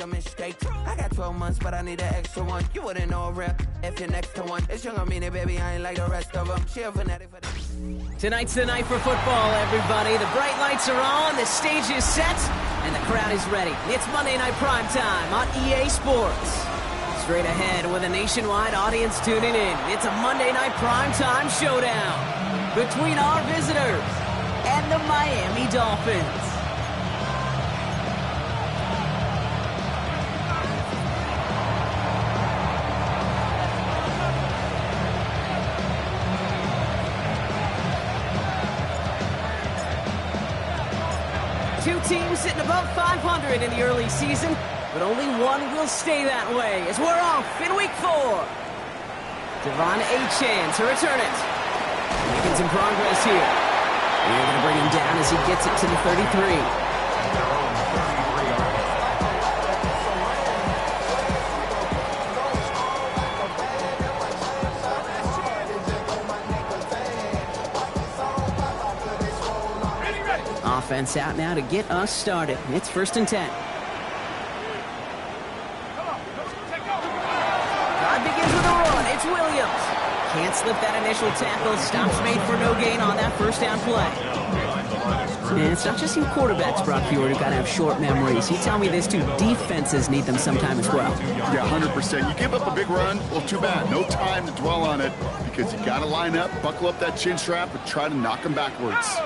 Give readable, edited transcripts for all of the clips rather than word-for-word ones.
a mistake. I got 12 months, but I need an extra one. You wouldn't know a rep if you're next to one. It's young, I mean it, baby, I ain't like the rest of them. She a fanatic for this. Tonight's the night for football, everybody. The bright lights are on, the stage is set, and the crowd is ready. It's Monday Night Primetime on EA Sports. Straight ahead with a nationwide audience tuning in. It's a Monday Night Primetime showdown between our visitors and the Miami Dolphins. Two teams sitting above 500 in the early season, but only one will stay that way as we're off in week 4. Devon Achane to return it. Making some progress here. And they're going to bring him down as he gets it to the 33. Offense out now to get us started. It's 1st and 10. Drive begins with a run. It's Williams. Can't slip that initial tackle. Stops made for no gain on that first down play. And it's not just in quarterbacks, Brock Huard, who got to have short memories. You tell me this too, defenses need them sometime as well. Yeah, 100%. You give up a big run, well, too bad. No time to dwell on it because you got to line up, buckle up that chin strap, and try to knock them backwards.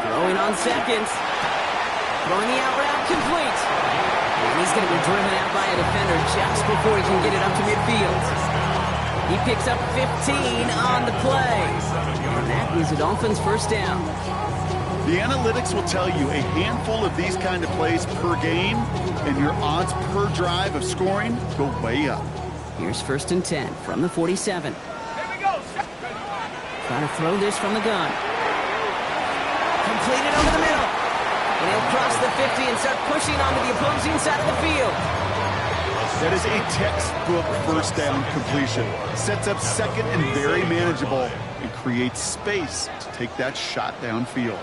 Throwing on seconds. Throwing the out route complete. And he's going to be driven out by a defender just before he can get it up to midfield. He picks up 15 on the play. And that is a Dolphins first down. The analytics will tell you a handful of these kind of plays per game, and your odds per drive of scoring go way up. Here's 1st and 10 from the 47. Trying to throw this from the gun. Completed over the middle. And he'll cross the 50 and start pushing onto the opposing side of the field. That is a textbook first down completion. Sets up second and very manageable and creates space to take that shot downfield.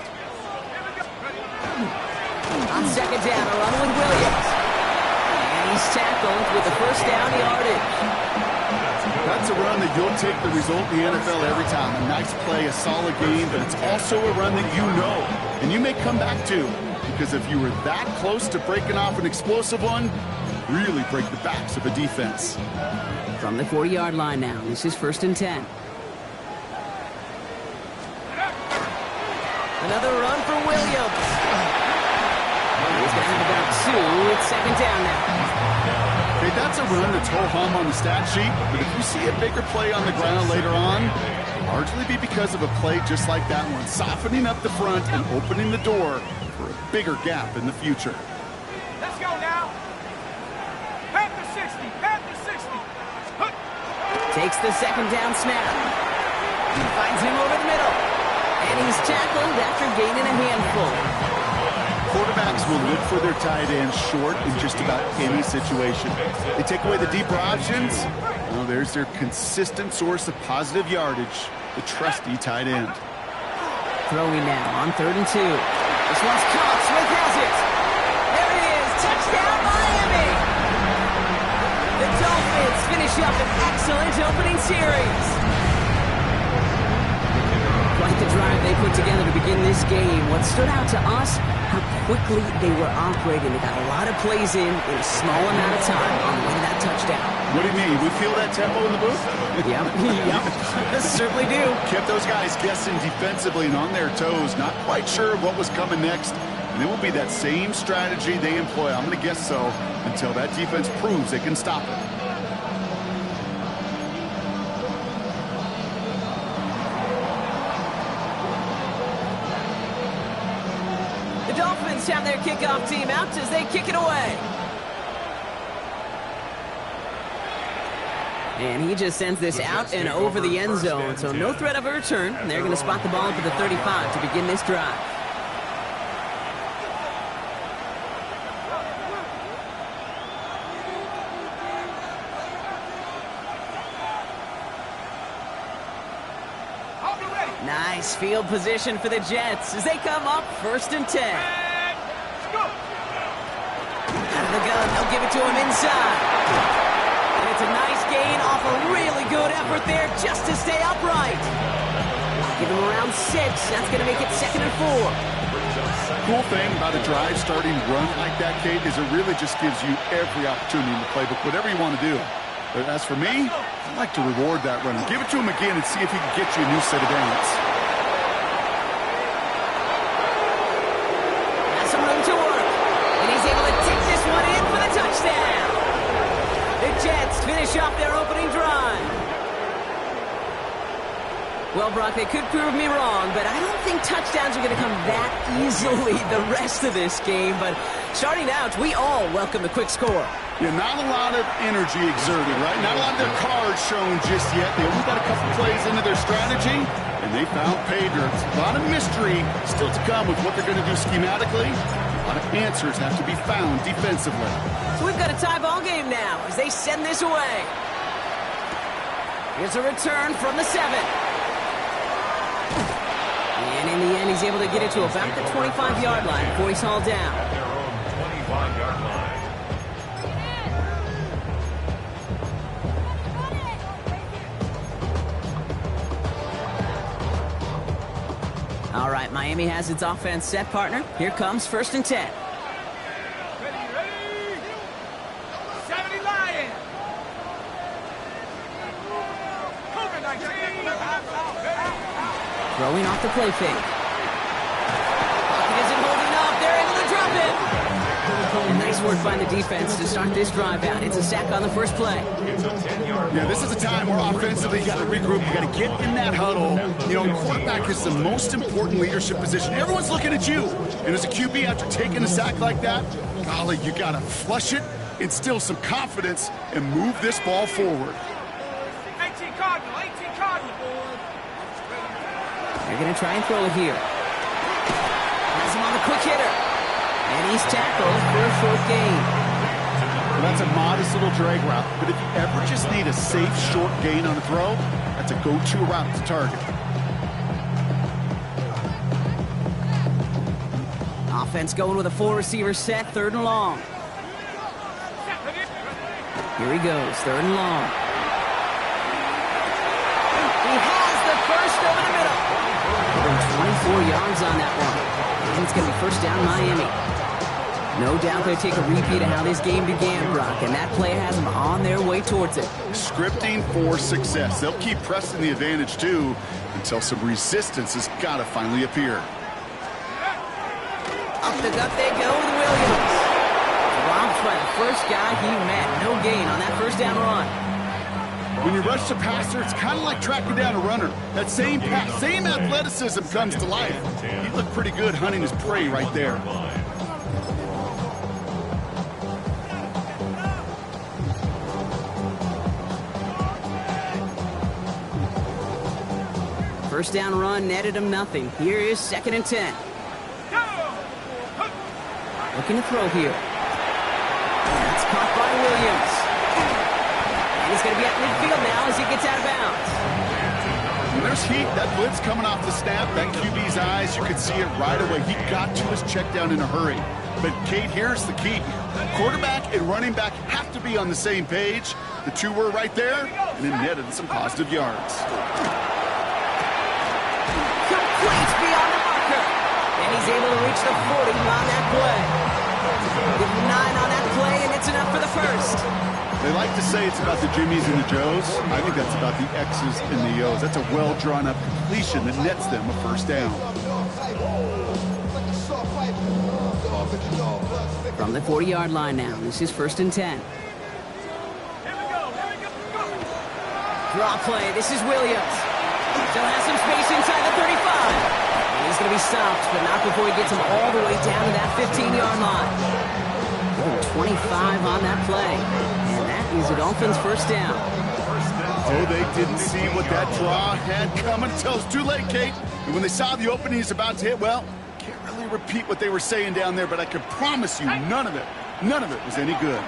On 2nd down, a run with Williams. And he's tackled with the first down yardage. That's a run that you'll take the result in the NFL every time. A nice play, a solid game, but it's also a run that you know and you may come back to, because if you were that close to breaking off an explosive one, really break the backs of a defense. From the 40-yard line now, this is 1st and 10. Another run for Williams. He's going to have about 2. It's 2nd down now. Okay, that's a run that's ho-hum on the stat sheet, but if you see a bigger play on the ground later on, it'll largely be because of a play just like that one, softening up the front and opening the door for a bigger gap in the future. Let's go now. Panther 60, Panther 60. Takes the 2nd down snap. He finds him over the middle. And he's tackled after gaining a handful. Quarterbacks will look for their tight end short in just about any situation. They take away the deeper options. Well, there's their consistent source of positive yardage, the trusty tight end. Throwing now on 3rd and 2. This one's caught. Smith has it. There it is. Touchdown, Miami. The Dolphins finish up an excellent opening series. Quite the drive they put together to begin this game. What stood out to us, how quickly they were operating. They got a lot of plays in a small amount of time on the way to that touchdown. What do you mean? We feel that tempo in the booth? Yep. Certainly do. Kept those guys guessing defensively and on their toes, not quite sure what was coming next. And it will be that same strategy they employ, I'm going to guess so, until that defense proves they can stop it. The Dolphins have their kickoff team out as they kick it away. And he just sends this out and over the end zone, so no threat of a return. And they're going to spot the ball for the 35 to begin this drive. Nice field position for the Jets as they come up 1st and 10. gun. They'll give it to him inside. And it's a nice gain off a really good effort there just to stay upright. Give him around 6. That's going to make it 2nd and 4. Cool thing about a drive starting run like that, Kate, is it really just gives you every opportunity in the playbook, whatever you want to do. But as for me, I'd like to reward that runner. Give it to him again and see if he can get you a new set of downs. Has some room to work. And he's able to take this one in for the touchdown. The Jets finish off their opening drive. Well, Brock, they could prove me wrong, but I don't think touchdowns are going to come that easily the rest of this game. But starting out, we all welcome the quick score. Yeah, not a lot of energy exerted, right? Not a lot of their cards shown just yet. They only got a couple plays into their strategy, and they found pay dirt. A lot of mystery still to come with what they're going to do schematically. A lot of answers have to be found defensively. So we've got a tie ball game now as they send this away. Here's a return from the 7. And in the end, he's able to get it to about the 25-yard line before he's hauled down. At their own 25-yard line. All right, Miami has its offense set, partner. Here comes 1st and 10. Ready. 70 Lions. Throwing off the play fake. Pocket isn't holding up. They're able to drop it. And nice work by the defense to start this drive out. It's a sack on the first play. Yeah, this is a time where offensively you got to regroup. You got to get in that huddle. You know, quarterback is the most important leadership position. Everyone's looking at you. And as a QB, after taking a sack like that, golly, you got to flush it, instill some confidence, and move this ball forward. 18 Cardinal. They're going to try and throw it here. Has him on the quick hitter. And he's tackled for a short gain. Well, that's a modest little drag route, but if you ever just need a safe, short gain on a throw, that's a go-to route to target. Offense going with a 4-receiver set, 3rd and long. Here he goes, 3rd and long. He has the first over the middle. 24 yards on that one. And it's going to be 1st down Miami. No doubt they'll take a repeat of how this game began, Brock, and that play has them on their way towards it. Scripting for success. They'll keep pressing the advantage, too, until some resistance has got to finally appear. Up the gut they go with Williams. Dropped by the first guy he met. No gain on that 1st down run. When you rush the passer, it's kind of like tracking down a runner. That same pass, same athleticism comes to life. He looked pretty good hunting his prey right there. First down run netted him nothing. Here is 2nd and 10. Looking to throw here. That's caught by Williams. And he's going to be at midfield now as he gets out of bounds. There's heat. That blitz coming off the snap. That QB's eyes, you could see it right away. He got to his check down in a hurry. But, Kate, here's the key. Quarterback and running back have to be on the same page. The two were right there, and it netted some positive yards. Complete beyond the marker. And he's able to reach the 40 on that play. With 9 on that play, and it's enough for the 1st. They like to say it's about the Jimmies and the Joes. I think that's about the X's and the O's. That's a well-drawn-up completion that nets them a 1st down. From the 40-yard line now, this is 1st and 10. Draw play, this is Williams. Still has some space inside the 35. And he's going to be stopped, but not before he gets him all the way down to that 15-yard line. 25 on that play. And that is a Dolphins 1st down. Oh, they didn't see what that draw had coming until it's too late, Kate. And when they saw the opening he's about to hit, well, can't really repeat what they were saying down there, but I can promise you none of it was any good.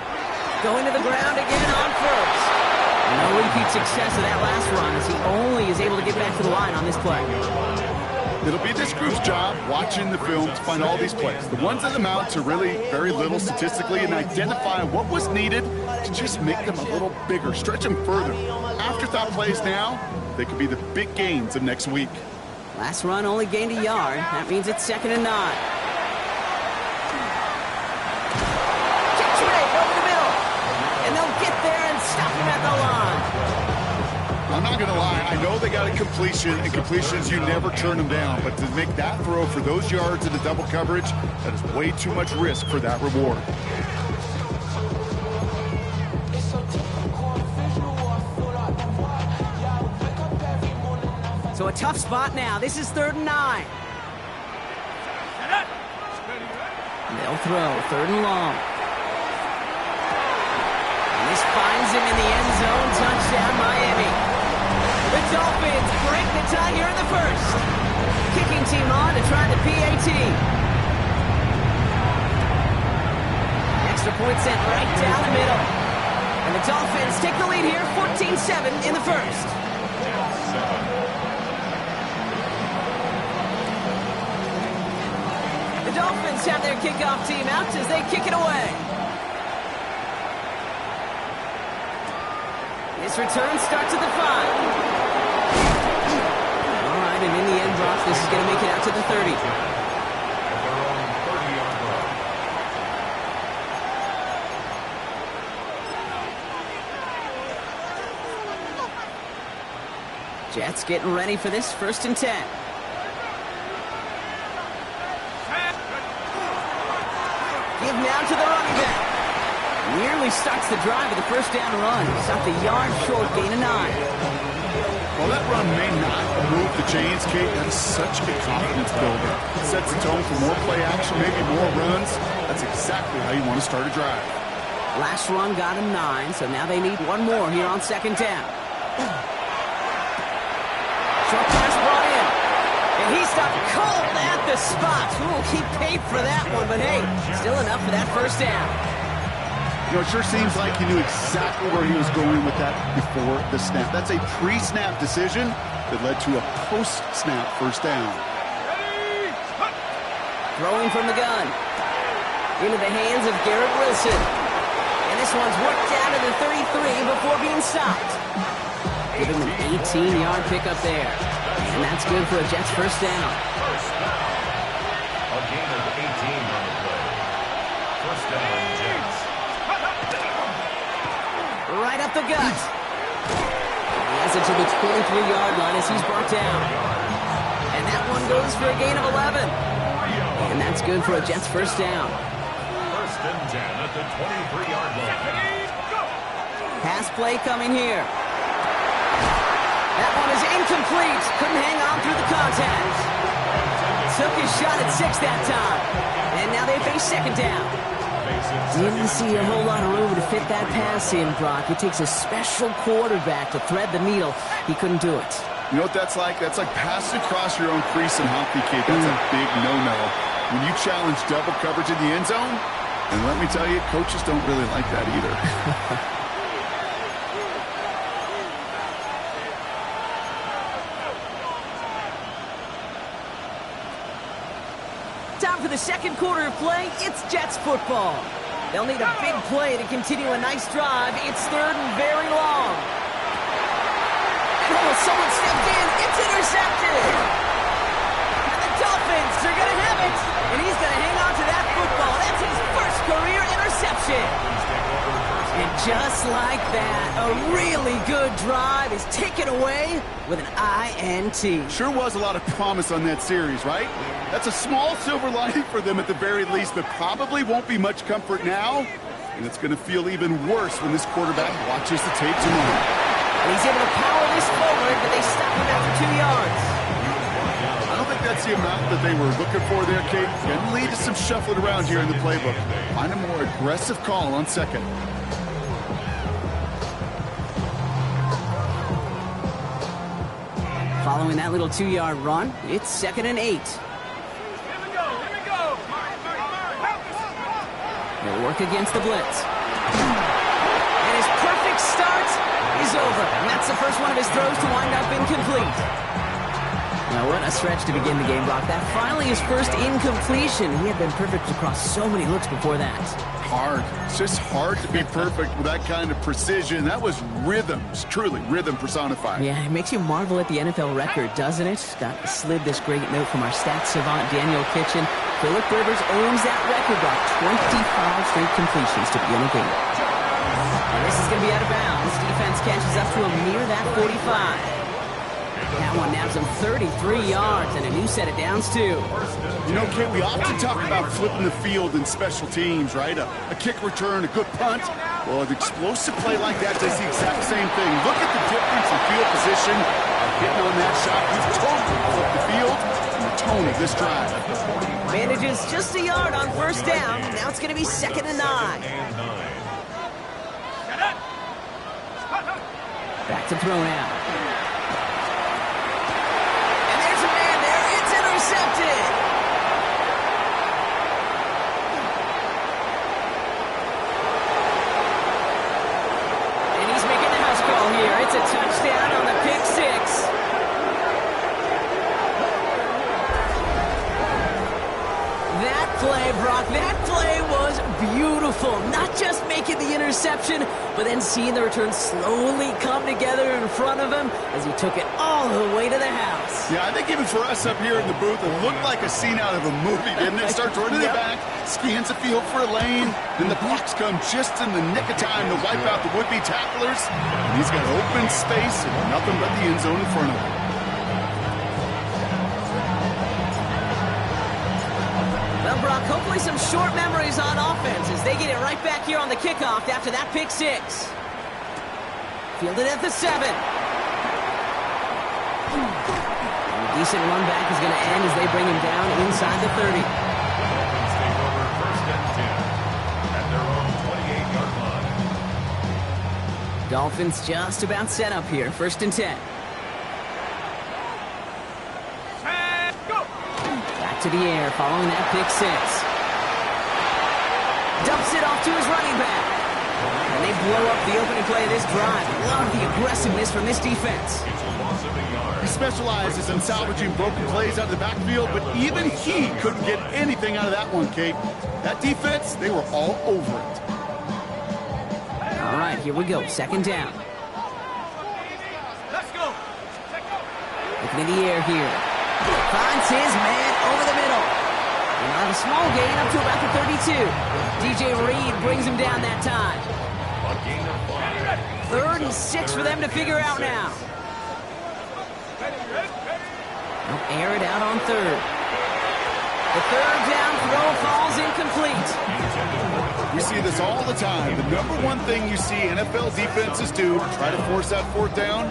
Going to the ground again on 1st. No repeat success of that last run as he only is able to get back to the line on this play. It'll be this group's job watching the film to find all these plays. The ones that amount to really very little statistically, and identify what was needed to just make them a little bigger, stretch them further. Afterthought plays now, they could be the big gains of next week. Last run only gained a yard. That means it's 2nd and 9. Kick trade over the middle. And they'll get there and stop him at the line. I'm not going to lie. I know they got a completion, and completions, you never turn them down. But to make that throw for those yards in the double coverage, that is way too much risk for that reward. So a tough spot now. This is 3rd and 9. They'll throw 3rd and long. And this finds him in the end zone. Touchdown, Miami. The Dolphins break the tie here in the first. Kicking team on to try the PAT. Extra point sent right down the middle. And the Dolphins take the lead here, 14-7 in the first. The Dolphins have their kickoff team out as they kick it away. This return starts at the 5. All right, and in the end, Brock, this is going to make it out to the 30. At their own 30-yard line. Jets getting ready for this 1st and 10. Give now to the running back. Nearly starts the drive with the 1st down run. Stopped a yard short, gain of 9. While that run may not move the chains, Kate, that's such a confidence builder. It sets the tone for more play action, maybe more runs. That's exactly how you want to start a drive. Last run got him 9, so now they need one more here on 2nd down. Short pass brought in. And he stopped cold at the spot. Ooh, he paid for that one, but hey, still enough for that 1st down. You know, it sure seems like he knew exactly where he was going with that before the snap. That's a pre-snap decision that led to a post-snap 1st down. Throwing from the gun. Into the hands of Garrett Wilson. And this one's worked down to the 33 before being stopped. Give him an 18-yard pickup there. And that's good for a Jets 1st down. A gain of 18 on the play. 1st down, Jets. Right up the gut. He has it to the 23-yard line as he's brought down. And that one goes for a gain of 11. And that's good for a Jets 1st down. 1st and 10 at the 23-yard line. Pass play coming here. That one is incomplete. Couldn't hang on through the contact. Took his shot at 6 that time. And now they face 2nd down. Didn't see a whole lot of room to fit that pass in, Brock. It takes a special quarterback to thread the needle. He couldn't do it. You know what that's like? That's like passing across your own crease in hockey, Kate. That's a big no-no. When you challenge double coverage in the end zone, and let me tell you, coaches don't really like that either. Time for the 2nd quarter of play. It's Jets football. They'll need a big play to continue a nice drive. It's 3rd and very long. And oh, someone stepped in. It's intercepted. And the Dolphins are going to have it. And he's going to hang on to that football. That's his 1st career interception. And just like that, a really good drive is taken away with an INT. Sure was a lot of promise on that series, right? That's a small silver lining for them at the very least, but probably won't be much comfort now. And it's going to feel even worse when this quarterback watches the tape tomorrow. And he's able to power this forward, but they stop him after 2 yards. I don't think that's the amount that they were looking for there, Kate. Going to lead to some shuffling around here in the playbook. Find a more aggressive call on 2nd. Following that little 2-yard run, it's 2nd and 8. Here we go. They'll work against the blitz. And his perfect start is over. And that's the first one of his throws to wind up incomplete. Now, what a stretch to begin the game, Brock. That finally his first incompletion. He had been perfect across so many looks before that. Hard. It's just hard to be perfect with that kind of precision. That was rhythm. It's truly rhythm personified. Yeah, it makes you marvel at the NFL record, doesn't it? Got slid this great note from our stats savant, Daniel Kitchen. Phillip Rivers owns that record, Brock. 25 straight completions to begin the game. And this is going to be out of bounds. Defense catches up to him near that 45. That one nabs him 33 yards and a new set of downs, too. You know, Kate, we often talk about flipping the field in special teams, right? A kick return, a good punt. Well, an explosive play like that does the exact same thing. Look at the difference in field position. Hitting on that shot, you've totally flipped the field and the tone of this drive. Manages just a yard on first down. Now it's going to be 2nd and 9. Back to throw now. And there's a man there. It's intercepted. And he's making the house call here. It's a touchdown on the pick six. That play, Brock, that play was beautiful. Not just making the interception, but then seeing the return slowly come together in front of him as he took it all the way to the house. Yeah, I think even for us up here in the booth, it looked like a scene out of a movie, didn't it? Starts running it back, scans the field for a lane, then the blocks come just in the nick of time to wipe out the would-be tacklers. And he's got open space and nothing but the end zone in front of him. Well, Brock, hopefully some short memories on offense as they get it right back here on the kickoff after that pick six. Fielded at the 7. And a decent run back is going to end as they bring him down inside the 30. Dolphins take over 1st and 10 at their own 28-yard line. Dolphins just about set up here. 1st and 10. Back to the air following that pick six. Dumps it off to his running back. And they blow up the opening play of this drive. Love the aggressiveness from this defense. It's a loss of a yard. He specializes in salvaging broken plays out of the backfield, but even he couldn't get anything out of that one, Kate. That defense, they were all over it. All right, here we go. 2nd down. Let's go. Looking in the air here. Finds his man over the middle. And on a small gain up to about the 32. DJ Reed brings him down that time. A gain of 5. 3rd and 6 for them to figure out now. They'll air it out on 3rd. The 3rd down throw falls incomplete. We see this all the time. The number one thing you see NFL defenses do to try to force that 4th down,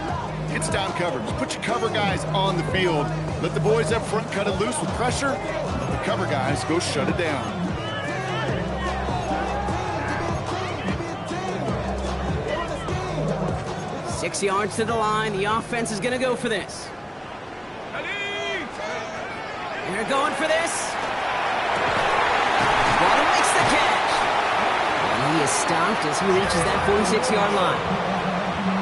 it's down coverage. Put your cover guys on the field. Let the boys up front cut it loose with pressure. Let the cover guys go shut it down. Six yards to the line. The offense is going to go for this. And they're going for this. Waddle makes the catch. And he is stopped as he reaches that 46-yard line.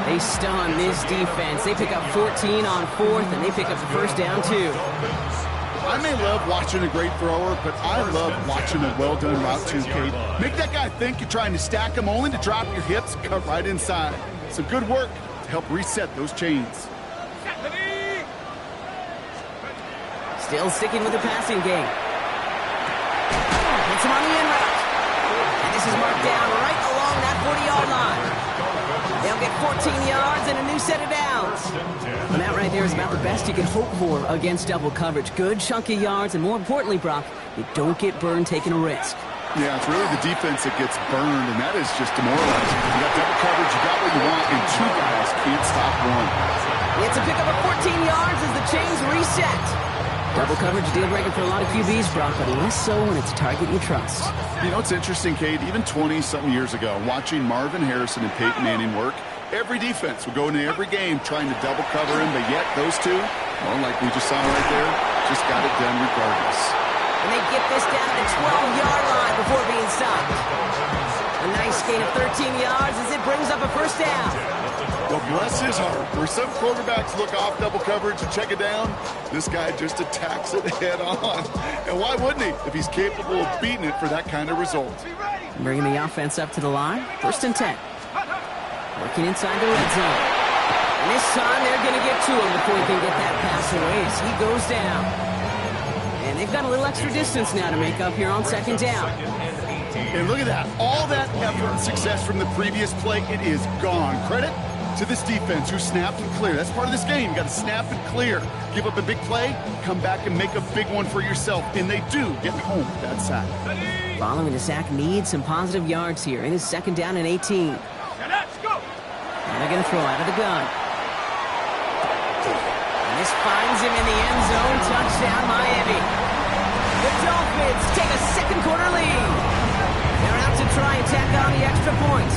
They stun this defense. They pick up 14 on 4th, and they pick up the 1st down, too. I may love watching a great thrower, but I love watching a well-done route, too, Kate. Make that guy think you're trying to stack him only to drop your hips, cut right inside. Some good work to help reset those chains. Still sticking with the passing game. Hits him on the in route. And this is marked down right along that 40-yard line. They'll get 14 yards and a new set of downs. And that right there is about the best you can hope for against double coverage. Good chunky yards, and more importantly, Brock, you don't get burned taking a risk. Yeah, it's really the defense that gets burned, and that is just demoralizing. You got double coverage, you got what you want, and 2 guys can't stop one. It's a pickup of 14 yards as the chains reset. Double coverage deal breaker for a lot of QBs, Brock, but less so when it's a target you trust. You know, it's interesting, Kate, even 20-something years ago, watching Marvin Harrison and Peyton Manning work, every defense would go into every game trying to double cover him, but yet those two, well, like we just saw right there, just got it done regardless. And they get this down to the 12-yard line before being stopped. A nice gain of 13 yards as it brings up a 1st down. Well, bless his heart. Where some quarterbacks look off double coverage and check it down, this guy just attacks it head on. And why wouldn't he if he's capable of beating it for that kind of result? Bringing the offense up to the line. 1st and 10. Working inside the red zone. And this time they're going to get to him before he can get that pass away as he goes down. And they've got a little extra distance now to make up here on 2nd down. And look at that. All that effort and success from the previous play, it is gone. Credit to this defense who snapped and cleared. That's part of this game. You got to snap and clear. Give up a big play, come back and make a big one for yourself. And they do get home with that sack. Following the sack needs some positive yards here. It is 2nd down and 18. And they're going to throw out of the gun. And this finds him in the end zone. Touchdown, Miami. The Dolphins take a 2nd quarter lead. They're out to try and tack on the extra point.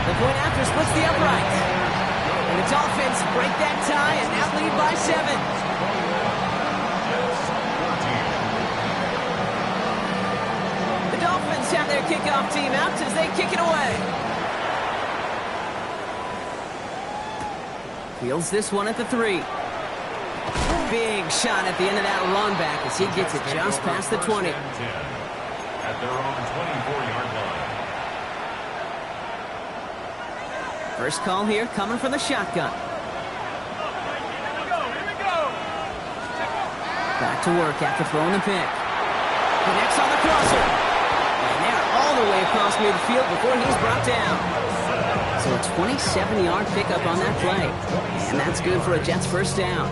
The point after splits the upright. And the Dolphins break that tie and now lead by 7. The Dolphins have their kickoff team out as they kick it away. Fields this one at the 3. Big shot at the end of that run back as he gets it just past the 20. At their own 24-yard line. First call here coming from the shotgun. Back to work after throwing the pick. Connects on the crosser. And they're all the way across midfield before he's brought down. So a 27-yard pickup on that play. And that's good for a Jets 1st down.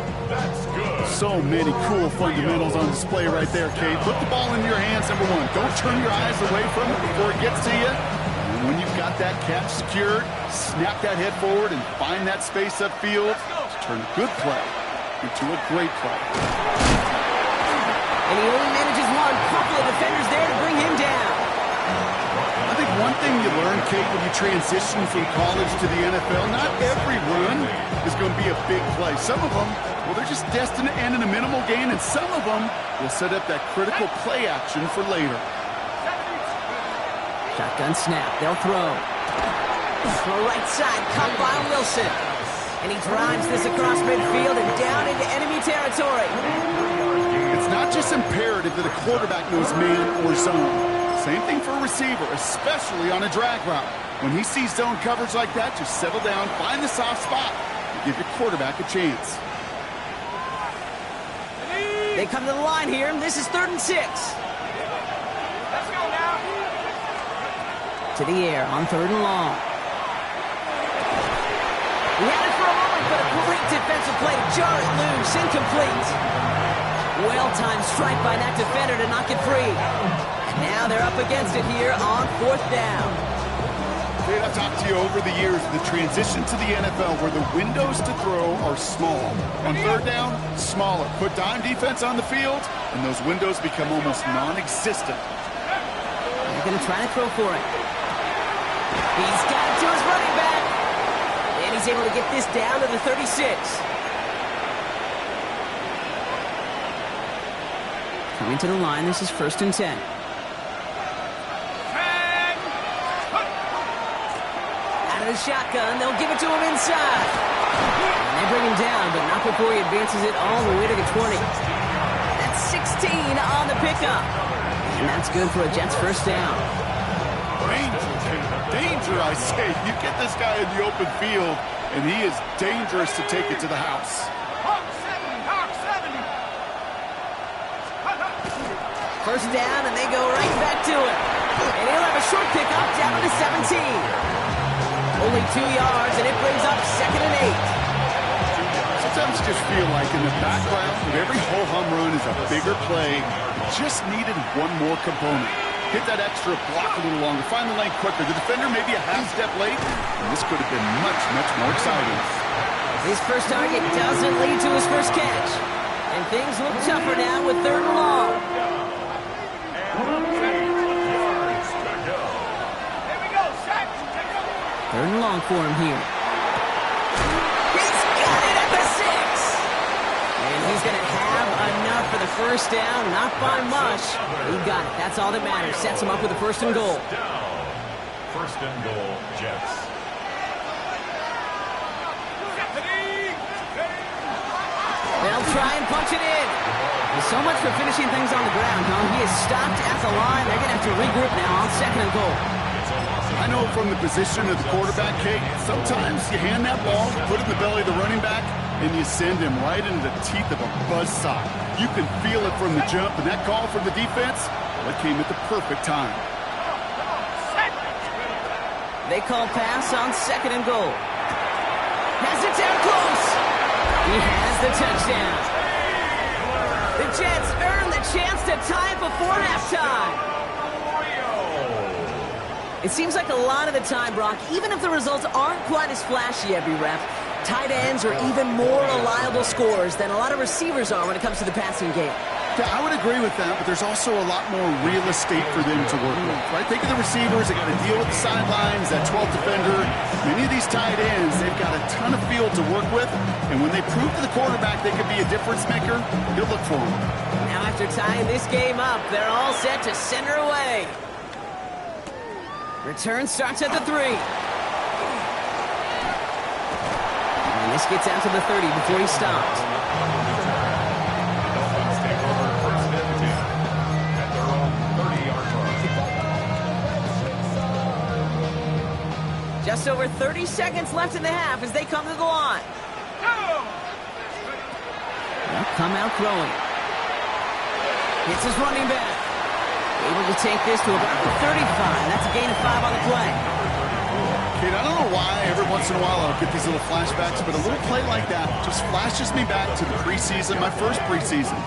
So many cool fundamentals on display right there, Kate. Put the ball in your hands, number 1. Don't turn your eyes away from it before it gets to you. And when you've got that catch secured, snap that head forward and find that space upfield to turn a good play into a great play. And he only manages one. Couple of defenders there to bring him down. I think one thing you learn, Kate, when you transition from college to the NFL, not every run is going to be a big play. Some of them, well, they're just destined to end in a minimal gain, and some of them will set up that critical play action for later. Shotgun snap. They'll throw. Throw right side. Caught by Wilson. And he drives this across midfield and down into enemy territory. It's not just imperative that a quarterback knows man or zone. Same thing for a receiver, especially on a drag route. When he sees zone coverage like that, just settle down, find the soft spot, and give your quarterback a chance. They come to the line here. This is 3rd and 6. Let's go now. To the air on 3rd and long. He had it for a moment, but a great defensive play to jar it loose. Incomplete. Well-timed strike by that defender to knock it free. Now they're up against it here on 4th down. Dude, I've talked to you over the years, the transition to the NFL where the windows to throw are small. On 3rd down, smaller. Put dime defense on the field, and those windows become almost non-existent. They're going to try to throw for it. He's got it to his running back. And he's able to get this down to the 36. Coming to the line, this is 1st and 10. The shotgun, they'll give it to him inside. And they bring him down, but not before he advances it all the way to the 20. That's 16 on the pickup. And that's good for a Jets 1st down. Danger, I say. You get this guy in the open field, and he is dangerous to take it to the house. Hawk 70. 1st down, and they go right back to it. And he'll have a short pickup down to the 17. Only 2 yards, and it brings up 2nd and 8. Sometimes you just feel like in the background of every ho-hum run is a bigger play. It just needed one more component. Hit that extra block a little longer, find the lane quicker. The defender maybe a half step late, and this could have been much, much more exciting. His first target doesn't lead to his first catch. And things look tougher now with 3rd and long. Third and long for him here. He's got it at the 6. And he's going to have enough for the 1st down. Not by much. He got it. That's all that matters. Sets him up with a 1st and goal. first and goal, Jets. They'll try and punch it in. So much for finishing things on the ground, huh? He is stopped at the line. They're going to have to regroup now on second and goal. I know from the position of the quarterback, Kate, sometimes you hand that ball, put it in the belly of the running back, and you send him right into the teeth of a buzzsaw. You can feel it from the jump, and that call from the defense, that came at the perfect time. They call pass on second and goal. Has it down close. He has the touchdown. The Jets earn the chance to tie it before halftime. It seems like a lot of the time, Brock, even if the results aren't quite as flashy every rep, tight ends are even more reliable scorers than a lot of receivers are when it comes to the passing game. Yeah, I would agree with that, but there's also a lot more real estate for them to work with, right? Think of the receivers. They got to deal with the sidelines, that 12th defender. Many of these tight ends, they've got a ton of field to work with, and when they prove to the quarterback they could be a difference maker, he'll look for them. Now after tying this game up, they're all set to center away. Return starts at the 3. And this gets out to the 30 before he stops. Dolphins take over first and 10 at their own 30-yard line. Just over 30 seconds left in the half as they come to the line. They'll come out throwing. It's his running back. Able to take this to about the 35. That's a gain of 5 on the play. Kate, I don't know why every once in a while I'll get these little flashbacks, but a little play like that just flashes me back to the preseason, my first preseason.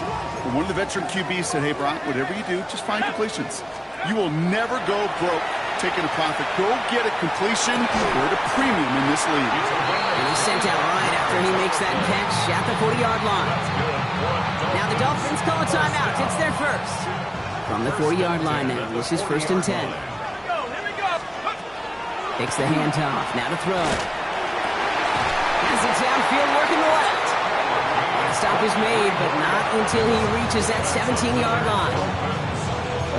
And one of the veteran QBs said, hey, Brock, whatever you do, just find completions. You will never go broke taking a profit. Go get a completion. We're at a premium in this league. And he's sent out right after he makes that catch at the 40-yard line. Now the Dolphins call a timeout. It's their first. From the 40-yard line now, this is first and 10. Takes the handoff, now to throw. Has it downfield, working the left. The stop is made, but not until he reaches that 17-yard line.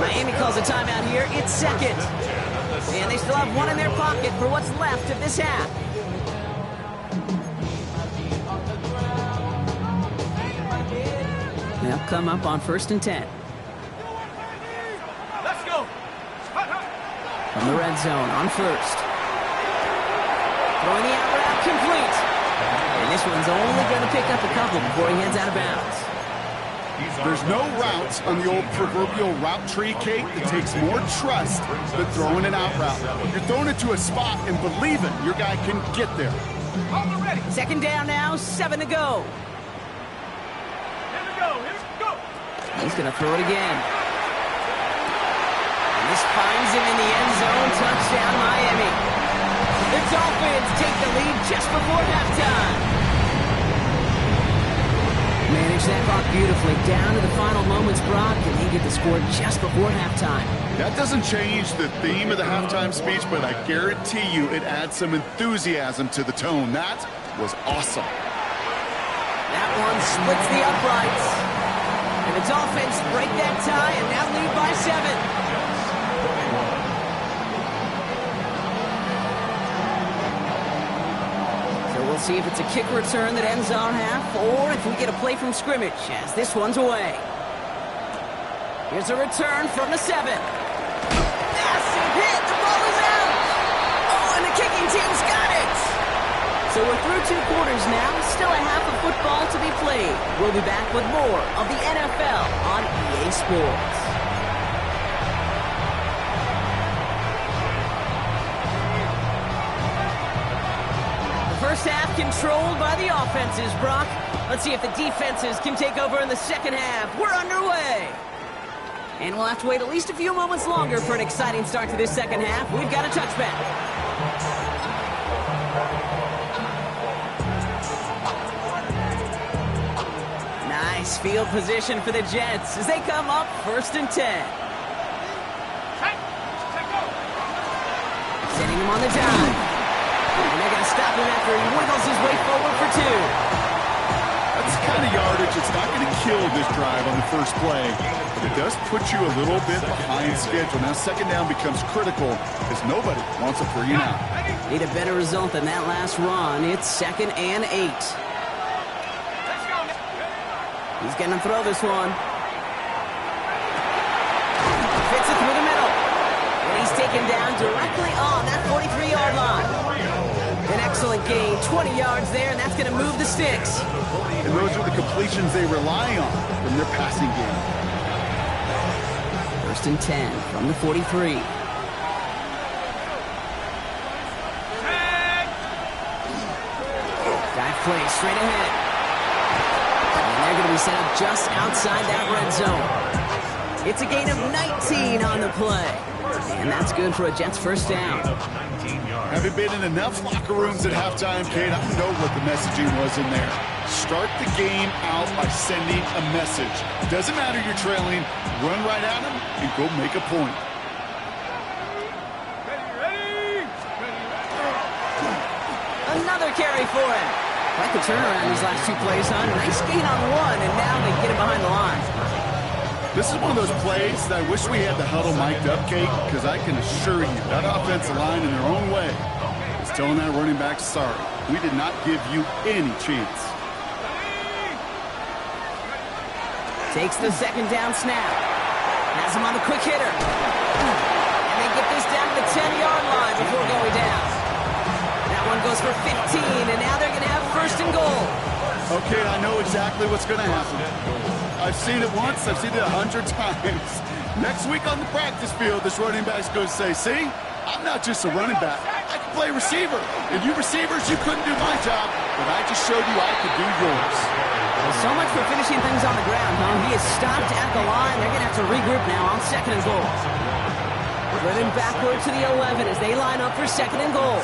Miami calls a timeout here. It's second. And they still have one in their pocket for what's left of this half. They'll come up on first and 10. From the red zone on first. Throwing the out route complete. And this one's only going to pick up a couple before he heads out of bounds. There's no routes on the old proverbial route tree, Kate, that takes more trust than throwing an out route. You're throwing it to a spot and believing your guy can get there. Second down now, 7 to go. He's going to throw it again. This finds him in the end zone. Touchdown, Miami. The Dolphins take the lead just before halftime. Manage that clock beautifully down to the final moments, Brock, and they get the score just before halftime. That doesn't change the theme of the halftime speech, but I guarantee you it adds some enthusiasm to the tone. That was awesome. That one splits the uprights. And the Dolphins break that tie and now lead by 7. We'll see if it's a kick return that ends our half, or if we get a play from scrimmage, as this one's away. Here's a return from the 7. Massive hit! The ball is out! Oh, and the kicking team's got it! So we're through 2 quarters now, still a half of football to be played. We'll be back with more of the NFL on EA Sports. First half controlled by the offenses, Brock. Let's see if the defenses can take over in the second half. We're underway. And we'll have to wait at least a few moments longer for an exciting start to this second half. We've got a touchback. Nice field position for the Jets as they come up first and 10. Sending him on the dive. And they're going to stop him after he wiggles his way forward for 2. That's the kind of yardage. It's not going to kill this drive on the first play, but it does put you a little bit behind schedule. Now second down becomes critical as nobody wants a 3 and out. Need a better result than that last run. It's 2nd and 8. He's going to throw this one. Fits it through the middle. And he's taken down directly on that 43-yard line. An excellent gain, 20 yards there, and that's going to move the sticks. And those are the completions they rely on from their passing game. 1st and 10 from the 43. Dive play straight ahead. And they're going to be set up just outside that red zone. It's a gain of 19 on the play. And that's good for a Jets first down. Having been in enough locker rooms at halftime, Kate, I know what the messaging was in there. Start the game out by sending a message. Doesn't matter you're trailing, run right at them and go make a point. Another carry for him. Quite the turnaround these last 2 plays, huh? Nice gain on 1, and now they get him behind the line. This is one of those plays that I wish we had the huddle mic'd up, Kate, because I can assure you that offensive line in their own way is telling that running back, sorry, we did not give you any chance. Takes the second down snap. Has him on the quick hitter. And they get this down to the 10-yard line before going down. That one goes for 15, and now they're going to have 1st and goal. Okay, I know exactly what's going to happen. I've seen it once, I've seen it 100 times. Next week on the practice field, this running back's going to say, see, I'm not just a running back. I can play receiver. And you receivers, you couldn't do my job, but I just showed you I could do yours. Well, so much for finishing things on the ground, huh? He is stopped at the line. They're going to have to regroup now on 2nd and goal. Running backward to the 11 as they line up for 2nd and goal.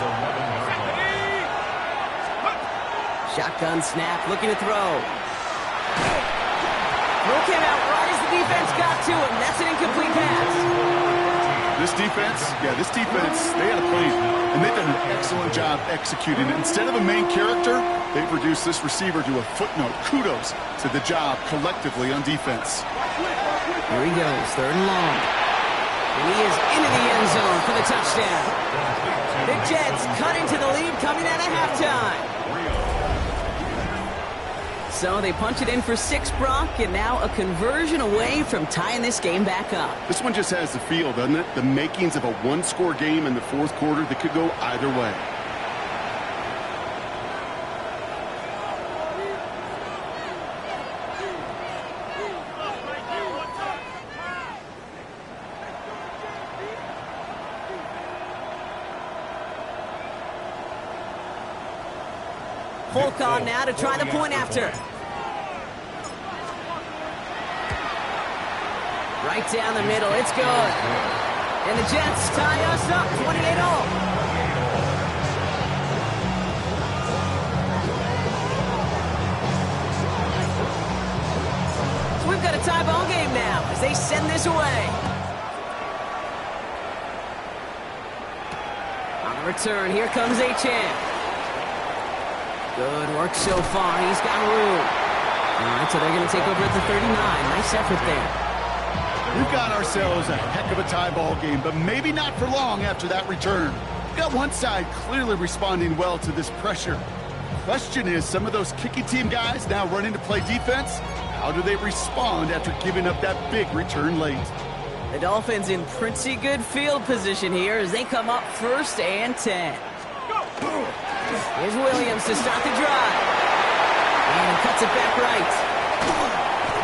Shotgun snap, looking to throw. Throw came out right as the defense got to him. That's an incomplete pass. This defense, they had a plan, and they've done an excellent job executing it. Instead of a main character, they've reduced this receiver to a footnote. Kudos to the job collectively on defense. Here he goes, 3rd and long. And he is into the end zone for the touchdown. The Jets cut into the lead coming out of halftime. So they punch it in for 6, Brock, and now a conversion away from tying this game back up. This one just has the feel, doesn't it? The makings of a one-score game in the 4th quarter that could go either way. Polk on now to try the point after. Right down the middle, it's good. And the Jets tie us up, 28-all. So we've got a tie ball game now as they send this away. On the return, here comes Achane. Good work so far. He's got room. All right, so they're going to take over at the 39. Nice effort there. We've got ourselves a heck of a tie ball game, but maybe not for long after that return. We've got one side clearly responding well to this pressure. Question is, some of those kicking team guys now running to play defense, how do they respond after giving up that big return late? The Dolphins in pretty good field position here as they come up 1st and 10. Here's Williams to start the drive. And he cuts it back right.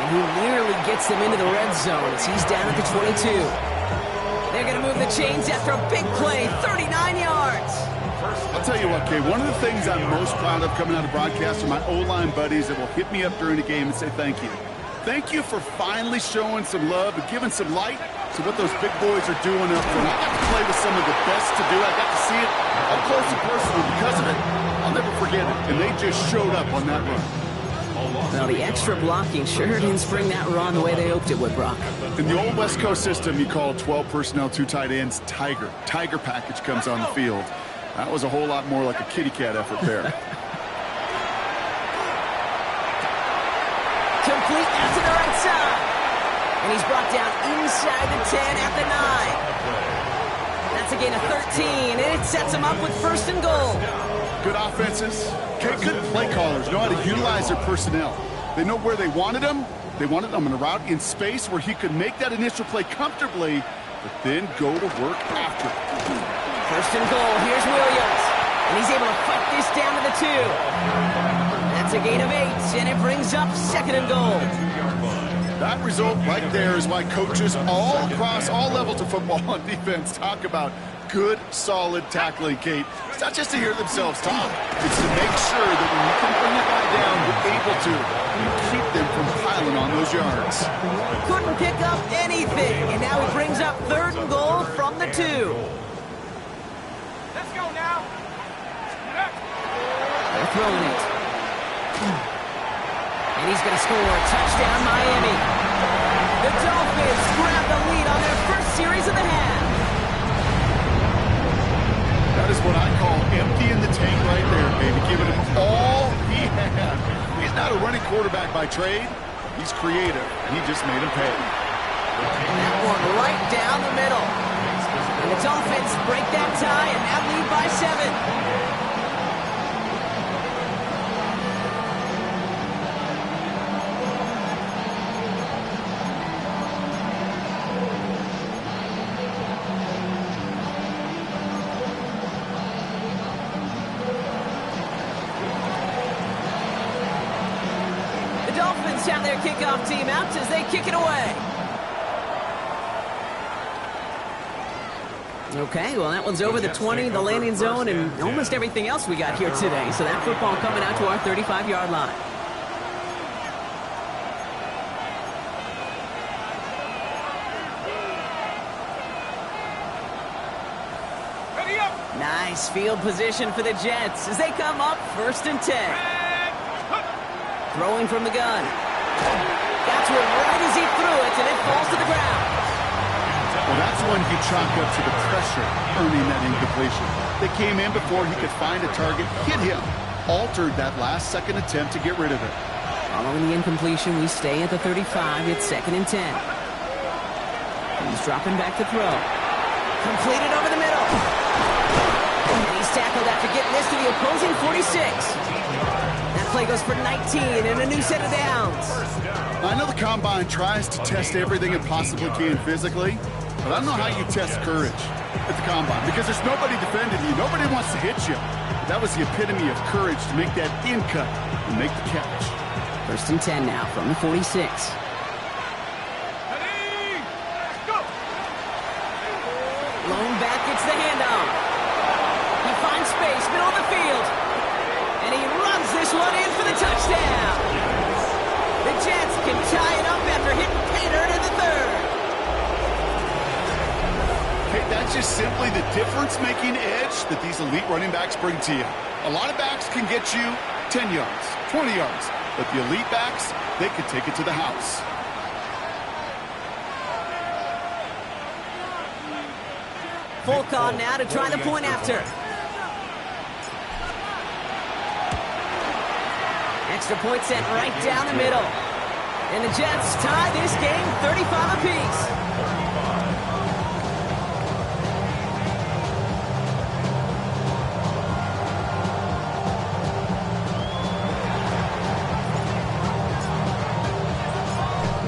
And he nearly gets them into the red zone as he's down at the 22. They're going to move the chains after a big play, 39 yards. I'll tell you what, Kay, one of the things I'm most proud of coming out of broadcast are my O-line buddies that will hit me up during the game and say thank you. Thank you for finally showing some love and giving some light to what those big boys are doing up there. I got to play with some of the best to do. I got to see it up close and personal. Because of it, I'll never forget it. And they just showed up on that run. Well, the extra blocking sure didn't spring that run the way they hoped it would, Brock. In the old West Coast system, you call 12 personnel, 2 tight ends, Tiger. Tiger package comes on the field. That was a whole lot more like a kitty cat effort there. Complete out to the right side. And he's brought down inside the 10 at the 9. That's a gain of 13, and it sets him up with first and goal. Good offenses. Okay, good play callers know how to utilize their personnel. They know where they wanted him. They wanted him on a route in space where he could make that initial play comfortably, but then go to work after it. First and goal. Here's Williams. And he's able to fight this down to the 2. That's a gain of 8, and it brings up second and goal. That result right there is why coaches all across all levels of football and defense talk about good, solid tackling, Kate. It's not just to hear themselves talk. It's to make sure that when you can bring a guy down, you're able to keep them from piling on those yards. Couldn't pick up anything, and now he brings up third and goal from the 2. Let's go now. They're throwing it. And he's going to score. Touchdown, Miami. The Dolphins grab the lead on their first series of the half. That is what I call emptying the tank right there, baby. Giving him all he had. He's not a running quarterback by trade. He's creative, and he just made him pay. That one right down the middle. And the Dolphins break that tie and now lead by 7. Have their kickoff team out as they kick it away. Okay, well, that one's over the 20, the landing zone, and almost everything else we got here today. So that football coming out to our 35-yard line. Ready up. Nice field position for the Jets as they come up first and 10. Throwing from the gun. Got to it right as he threw it, and it falls to the ground. Well, that's one you chalk up to the pressure earning that incompletion. They came in before he could find a target, hit him, altered that last-second attempt to get rid of it. Following the incompletion, we stay at the 35. It's second and 10. He's dropping back to throw. Completed over the middle. And he's tackled after getting this to the opposing 46. Play goes for 19 and a new set of downs. I know the Combine tries to test everything it possibly can physically, but I don't know how you test courage at the Combine because there's nobody defending you. Nobody wants to hit you. But that was the epitome of courage to make that in cut and make the catch. First and 10 now from the 46. Ready? Go. Lone back gets the handoff. He finds space, middle of the field. And he runs this one in for the touchdown. The Jets can tie it up after hitting pay dirt in the 3rd. Hey, that's just simply the difference-making edge that these elite running backs bring to you. A lot of backs can get you 10 yards, 20 yards, but the elite backs, they can take it to the house. Full on now to try the point after. Extra point sent right down the middle. And the Jets tie this game 35 apiece.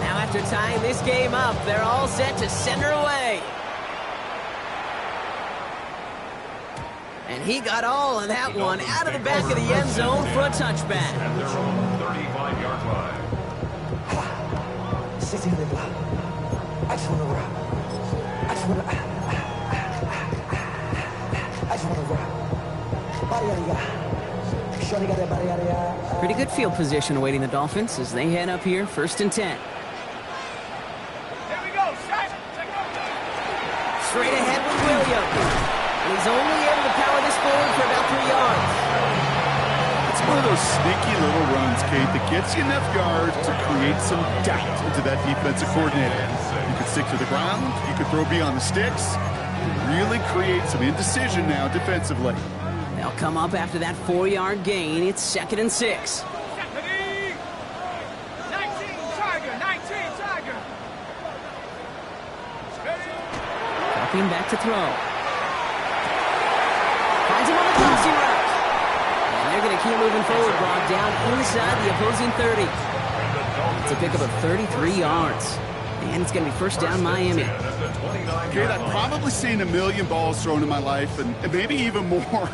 Now after tying this game up, they're all set to send her away. And he got all of that one out of the back of the end zone for a touchback. At their own 35-yard line. 60 block. I just want to rock. I just want to rock. Body out of ya. Shorty got that body out of ya. Pretty good field position awaiting the Dolphins as they head up here, first and 10. Here we go, set. Straight ahead with Williams. And he's only able to power this forward for about 3 yards. It's one of those sneaky little runs, Kate, that gets you enough yards to create some doubt into that defensive coordinator. You could stick to the ground, you could throw beyond the sticks, really create some indecision now defensively. They'll come up after that 4-yard gain. It's second and 6. Ready? 19. Stepping back to throw. Finds him on the crossing route. And they're going to keep moving forward, Bob, down inside the opposing 30. It's a pickup of 33 yards. And it's going to be first down Miami. Kate, I've probably seen a million balls thrown in my life, and maybe even more.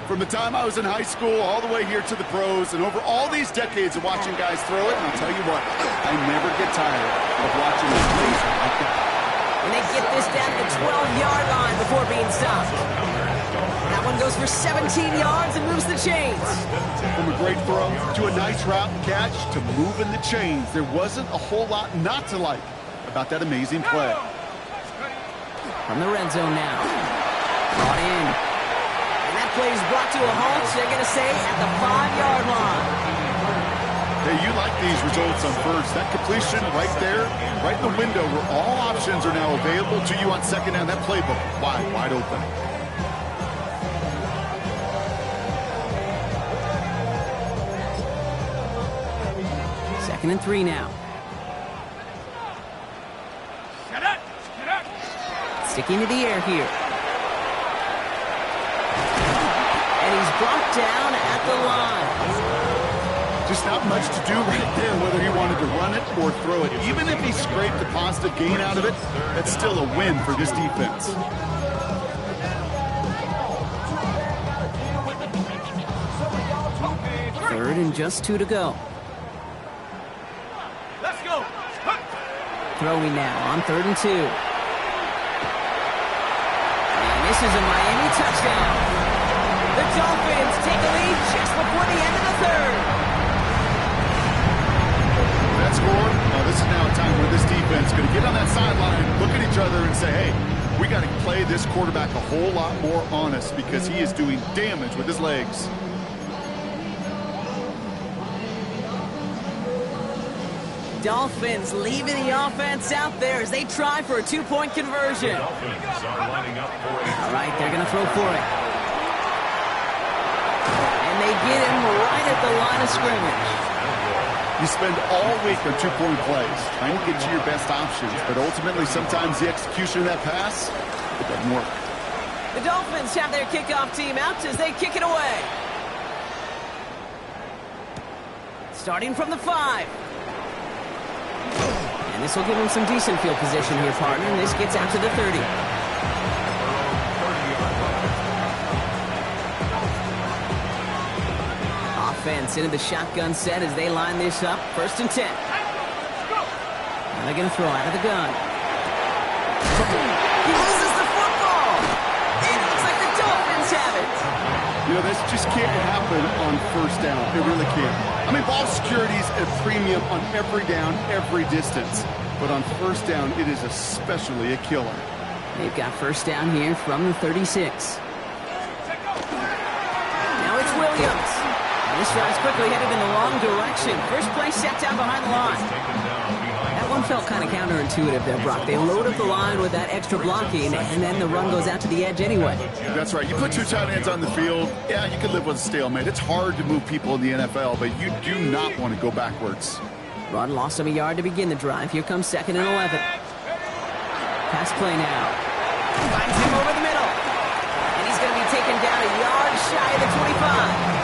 From the time I was in high school all the way here to the pros, and over all these decades of watching guys throw it, and I'll tell you what, I never get tired of watching them laser like that. And they get this down to the 12-yard line before being stopped. That one goes for 17 yards and moves the chains. From a great throw to a nice route and catch to moving the chains, there wasn't a whole lot not to like about that amazing play. From the red zone now. Brought in. And that play is brought to a halt, they're going to say, at the 5-yard line. Hey, you like these results on first. That completion right there, right in the window where all options are now available to you on second down. That playbook wide open. Second and 3 now. Get up! Get up! Sticking to the air here. And he's brought down at the line. Just not much to do right there, whether he wanted to run it or throw it. Even if he scraped a positive gain out of it, that's still a win for this defense. Third and just 2 to go. Let's go! Throwing now on 3rd and 2. And this is a Miami touchdown. The Dolphins take a lead just before the end of the 3rd. That score, this is now a time where this defense is going to get on that sideline, look at each other and say, hey, we got to play this quarterback a whole lot more honest because he is doing damage with his legs. Dolphins leaving the offense out there as they try for a 2-point conversion. Dolphins are lining up for it. All right, they're going to throw for it. And they get him right at the line of scrimmage. You spend all week on 2-point plays, trying to get to your best options, but ultimately sometimes the execution of that pass, it doesn't work. The Dolphins have their kickoff team out as they kick it away. Starting from the 5. And this will give him some decent field position here, partner, and this gets out to the 30. Offense into the shotgun set as they line this up. 1st and 10. Now they're going to throw out of the gun. He loses the football. It looks like the Dolphins have it. You know, this just can't happen on 1st down. It really can't. I mean, ball security is a premium on every down, every distance. But on 1st down, it is especially a killer. They've got 1st down here from the 36. Now it's Williams. And this drive's quickly headed in the wrong direction. First play set down behind the line. That one felt kind of counterintuitive there, Brock. They load up the line with that extra blocking, and then the run goes out to the edge anyway. That's right. You put 2 tight ends on the field, yeah, you could live with a stalemate. It's hard to move people in the NFL, but you do not want to go backwards. Run lost him a yard to begin the drive. Here comes 2nd and 11. Pass play now. Finds him over the middle. And he's going to be taken down a yard shy of the 25.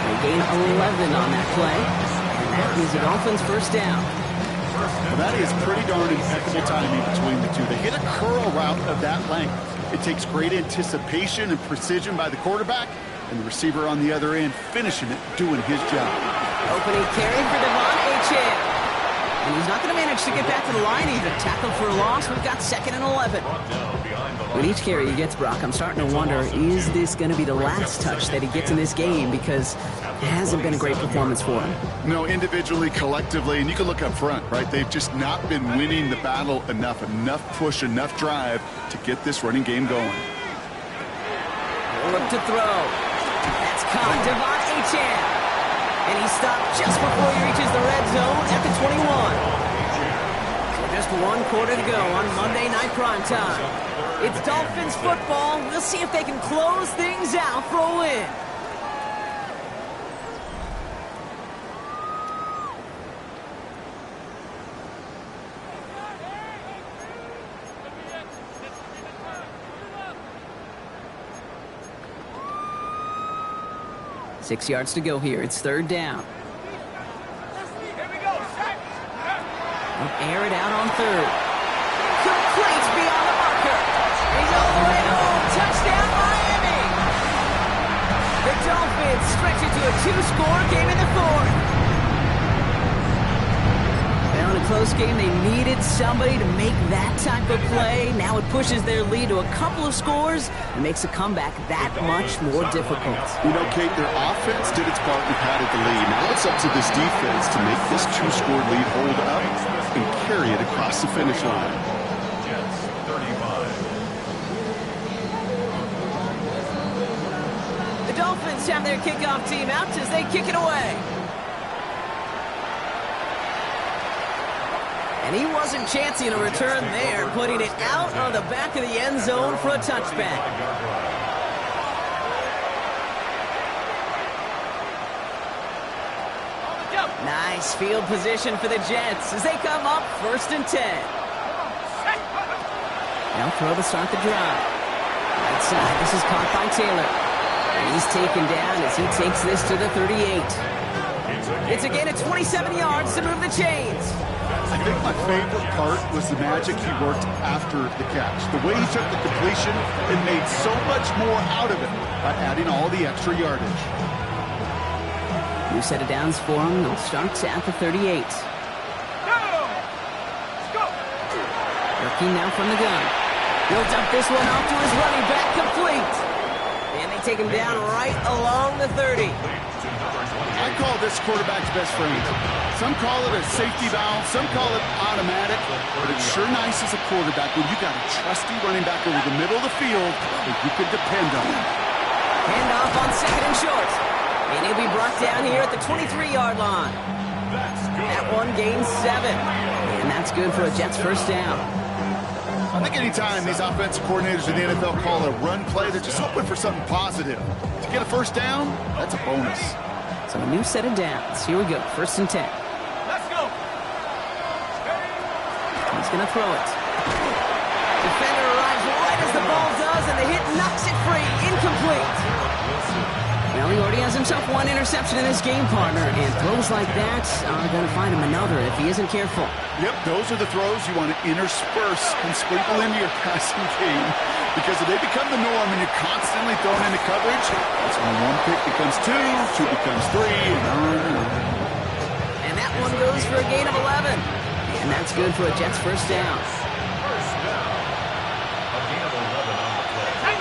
They gain 11 on that play. And that is the Dolphins' 1st down. Well, that is pretty darn impeccable timing between the two. They hit a curl route of that length. It takes great anticipation and precision by the quarterback, and the receiver on the other end finishing it, doing his job. Opening carry for Devon Achane. And he's not going to manage to get back to the line either. Tackled for a loss. We've got 2nd and 11. With each carry he gets, Brock, I'm starting to wonder, is this going to be the last touch that he gets in this game? Because it hasn't been a great performance for him. No, individually, collectively, and you can look up front, right? They've just not been winning the battle enough push, enough drive to get this running game going. Look to throw. That's caught. Devon Achane. And he stopped just before he reaches the red zone at the 21. So just 1 quarter to go on Monday Night Primetime. It's Dolphins football. We'll see if they can close things out for a win. 6 yards to go here. It's third down. Here we go, set. They'll air it out on third. Complete beyond the marker. He's all the way home. Touchdown, Miami. The Dolphins stretch it to a 2-score game in the fourth. Well, in a close game, they needed somebody to make that type of play. Now it pushes their lead to a couple of scores and makes a comeback that much more difficult. You know, Kate, their offense did its part and padded the lead. Now it's up to this defense to make this 2-score lead hold up and carry it across the finish line. Jets 35. The Dolphins have their kickoff team out as they kick it away. And he wasn't chancing a return there, putting it out on the back of the end zone for a touchback. Nice field position for the Jets as they come up 1st and 10. They'll throw to start the drive. Right side, this is caught by Taylor. And he's taken down as he takes this to the 38. It's a gain of 27 yards to move the chains. I think my favorite part was the magic he worked after the catch. The way he took the completion and made so much more out of it by adding all the extra yardage. New set of downs for him. They'll start at the 38. Let's go. Working now from the gun. He'll dump this one off to his running back, complete. And they take him down right along the 30. I call this quarterback's best friend. Some call it a safety valve, some call it automatic, but it's sure nice as a quarterback when you got a trusty running back over the middle of the field that you can depend on. Hand off on 2nd and short. And he'll be brought down here at the 23-yard line. That one gains 7. And that's good for a Jets first down. I think anytime these offensive coordinators in the NFL call a run play, they're just hoping for something positive. To get a first down, that's a bonus. So a new set of downs. Here we go, 1st and 10. Let's go. He's going to throw it. Defender arrives right as the ball does, and the hit knocks it free. Incomplete. Well, he already has himself one interception in his game, partner, and throws like that are going to find him another if he isn't careful. Yep, those are the throws you want to intersperse and sprinkle into your passing game, because if they become the norm and you're constantly thrown into coverage, that's when one pick becomes 2, 2 becomes 3, and on and on. And that one goes for a gain of 11. And that's good for a Jets first down. First down. A gain of 11 on the play.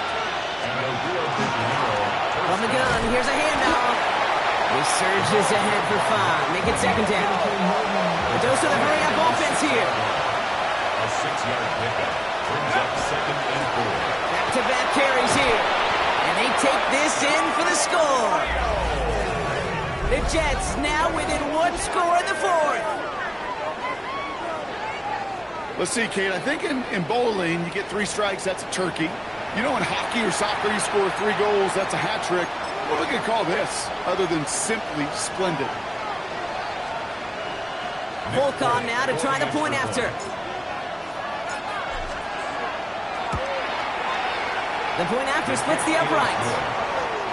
And a real From the gun, here's a handoff. He surges ahead for 5. Make it 2nd down. The dose of the hurry-up offense here. A 6-yard pickup brings up 2nd and 4. Back-to-back carries here. And they take this in for the score. The Jets now within 1 score in the fourth. Let's see, Kate, I think in bowling, you get 3 strikes, that's a turkey. You know, in hockey or soccer, you score 3 goals, that's a hat trick. What are we going to call this, other than simply splendid? Volcon now to try the point after. The point after splits the uprights.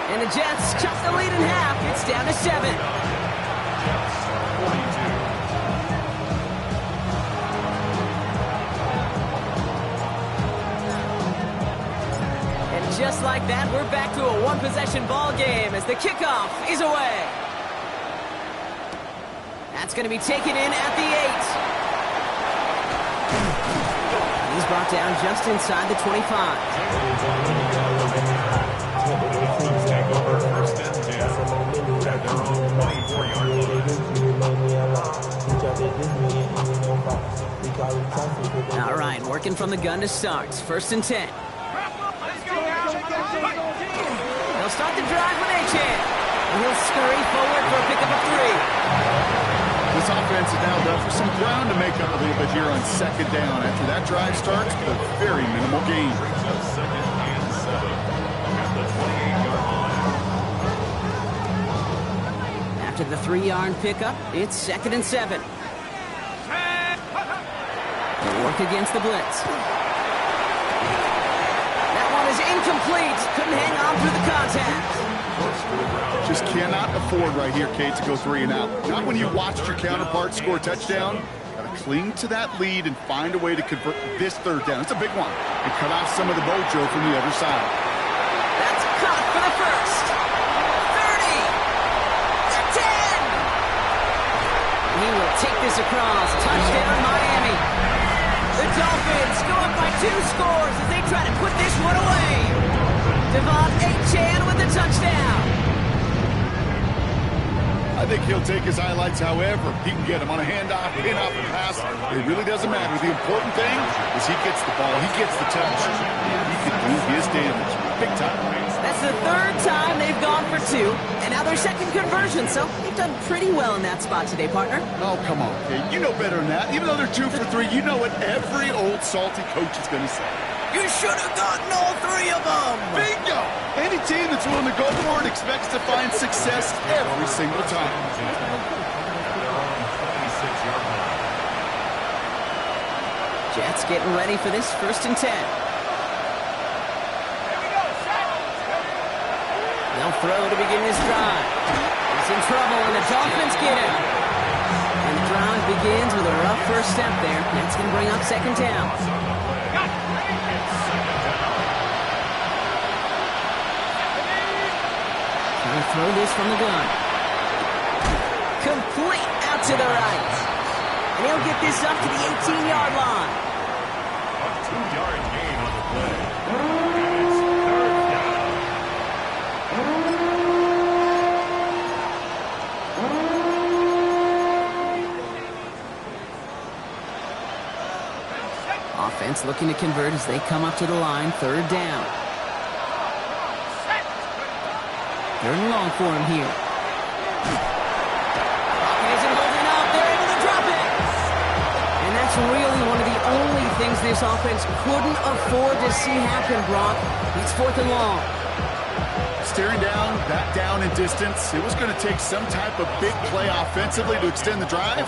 And the Jets cut the lead in half. It's down to 7. And just like that, we're back to a one-possession ball game as the kickoff is away. That's going to be taken in at the 8. He's brought down just inside the 25. Take over 1st and 10 at their own 24-yard line. All right, working from the gun to start. 1st and 10. They'll start the drive with Achane. He'll scurry forward for a pickup of 3. This offense is now left for some ground to make up a little bit here on 2nd down. After that drive starts, a very minimal gain. Brings up 2nd and 7 at the 28-yard line. After the 3-yard pickup, it's 2nd and 7. They'll work against the blitz. That one is incomplete. Couldn't hang on through the contact. Just cannot afford right here, Kate, to go 3 and out. Not when you watched your counterpart score a touchdown. Got to cling to that lead and find a way to convert this 3rd down. It's a big one. And cut off some of the mojo from the other side. That's caught for the first. 30. To 10. He will take this across. Touchdown, Miami. The Dolphins go up by 2 scores as they try to put this one away. Devon Achane with the touchdown. I think he'll take his highlights however he can get them on a handoff, in-off, and pass. It really doesn't matter. The important thing is he gets the ball, he gets the touch. He can do his damage big time. That's the 3rd time they've gone for 2, and now their 2nd conversion, so they've done pretty well in that spot today, partner. Oh, come on, Kate. You know better than that. Even though they're 2 for 3, you know what every old salty coach is going to say. You should have gotten all 3 of them. Bingo! Any team that's willing to go for it expects to find success every single time. Jets getting ready for this 1st and 10. They'll throw to begin this drive. He's in trouble, and the Dolphins get him. And the drive begins with a rough first step there. That's going to bring up 2nd down. Trying to throw this from the gun. Complete out to the right. And he'll get this up to the 18-yard line. A 2-yard gain on the play. And it's 3rd down. Offense looking to convert as they come up to the line. 3rd down. 3rd and long for him here. Pocket isn't holding up. They're able to drop it. And that's really one of the only things this offense couldn't afford to see happen, Brock. It's 4th and long. Staring down, that down in distance, it was going to take some type of big play offensively to extend the drive.